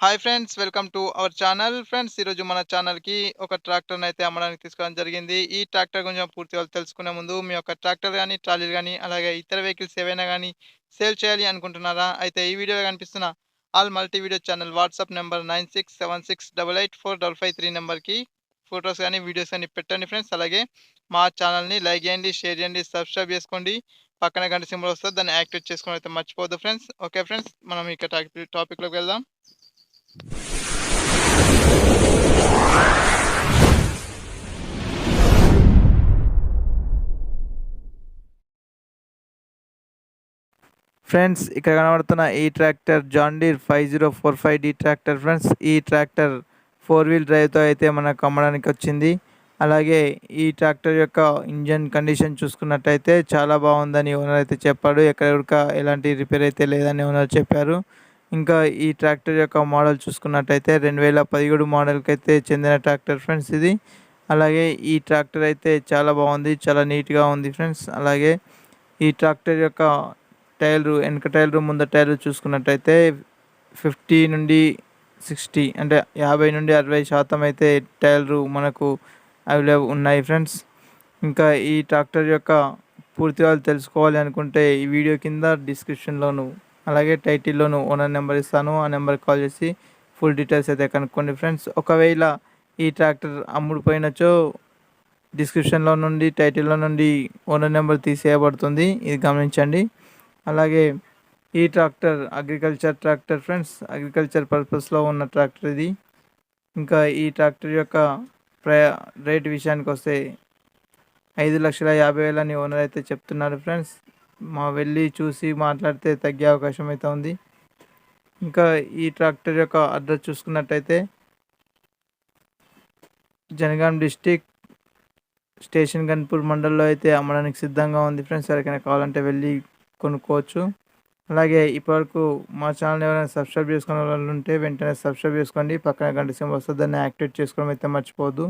Hi friends, welcome to our channel. Friends, ఈరోజు మన ఛానల్‌కి ఒక ట్రాక్టర్‌ని అయితే అమ్మడానికి తీసుకురావడం జరిగింది. ఈ ట్రాక్టర్ గురించి పూర్తిగా తెలుసుకునే ముందు మీ యొక్క ట్రాక్టర్ గాని, ట్రాలీలు గాని, అలాగే ఇతర వెహికల్స్ ఏవైనా గాని సేల్ చేయాలి అనుకుంటున్నారా? అయితే ఈ వీడియోలో కనిపిస్తున్న all multi video channel WhatsApp number 9676884553 నంబర్‌కి ఫోటోస్ గాని, వీడియోస్ గాని పెట్టండి ఫ్రెండ్స్. అలాగే మా ఛానల్‌ని లైక్ చేయండి, షేర్ చేయండి, సబ్స్క్రైబ్ చేసుకోండి. పక్కన గంట సింబల్ వస్తది. దాన్ని యాక్టివేట్ చేసుకోవడం అయితే మర్చిపోవద్దు ఫ్రెండ్స్. ఓకే ఫ్రెండ్స్, మనం ఇక టాపిక్‌లోకి వెళ్దాం. ఫ్రెండ్స్, ఇక్కడ కనబడుతున్న ఈ tractor John Deere 5045D tractor friends. ఈ ట్రాక్టర్ 4 వీల్ డ్రైవ్తో అయితే మనకు అమ్మడానికి వచ్చింది. అలాగే ఈ ట్రాక్టర్ యొక్క ఇంజన్ కండిషన్ చూసుకున్నట్టయితే చాలా బాగుందని ఓనర్ అయితే చెప్పాడు. ఎక్కడ ఎలాంటి రిపేర్ అయితే లేదని ఓనర్ చెప్పారు. ఇంకా ఈ ట్రాక్టర్ యొక్క మోడల్ చూసుకున్నట్టయితే 2017 మోడల్కి అయితే చెందిన ట్రాక్టర్ ఫ్రెండ్స్ ఇది. అలాగే ఈ ట్రాక్టర్ అయితే చాలా బాగుంది, చాలా నీట్గా ఉంది ఫ్రెండ్స్. అలాగే ఈ ట్రాక్టర్ యొక్క వెనక టైర్లు, ముందర టైర్లు చూసుకున్నట్టయితే 50 నుండి 60 అంటే 50 నుండి 60% అయితే టైర్లు మనకు అవైలబుల్ ఉన్నాయి ఫ్రెండ్స్. ఇంకా ఈ ట్రాక్టర్ యొక్క పూర్తి వివరాలు తెలుసుకోవాలి అనుకుంటే ఈ వీడియో కింద డిస్క్రిప్షన్లోను అలాగే టైటిల్లోను ఓనర్ నెంబర్ ఇస్తాను. ఆ నెంబర్కి కాల్ చేసి ఫుల్ డీటెయిల్స్ అయితే కనుక్కోండి ఫ్రెండ్స్. ఒకవేళ ఈ ట్రాక్టర్ అమ్ముడుపోయినచో డిస్క్రిప్షన్లో నుండి, టైటిల్లో నుండి ఓనర్ నెంబర్ తీసేయబడుతుంది, ఇది గమనించండి. అలాగే ఈ tractor agriculture tractor friends. Agriculture పర్పస్లో ఉన్న ట్రాక్టర్ ఇది. ఇంకా ఈ ట్రాక్టర్ యొక్క రేట్ విషయానికి వస్తే 5,50,000 అని ఓనర్ అయితే చెప్తున్నారు ఫ్రెండ్స్. వెళ్ళి చూసి మాట్లాడితే తగ్గే అవకాశం అయితే ఉంది. ఇంకా ఈ ట్రాక్టర్ యొక్క అడ్రస్ చూసుకున్నట్టయితే జనగాం డిస్టిక్ స్టేషన్ గన్పూర్ మండల్లో అయితే అమ్మడానికి సిద్ధంగా ఉంది ఫ్రెండ్స్. ఎవరికైనా కావాలంటే వెళ్ళి కొనుక్కోవచ్చు. అలాగే ఇప్పటివరకు మా ఛానల్ ఎవరైనా సబ్స్క్రైబ్ చేసుకునే వాళ్ళు ఉంటే వెంటనే సబ్స్క్రైబ్ చేసుకోండి. పక్కన గంట సింబల్ వస్తుంది, దాన్ని యాక్టివేట్ చేసుకోవడం అయితే మర్చిపోవద్దు.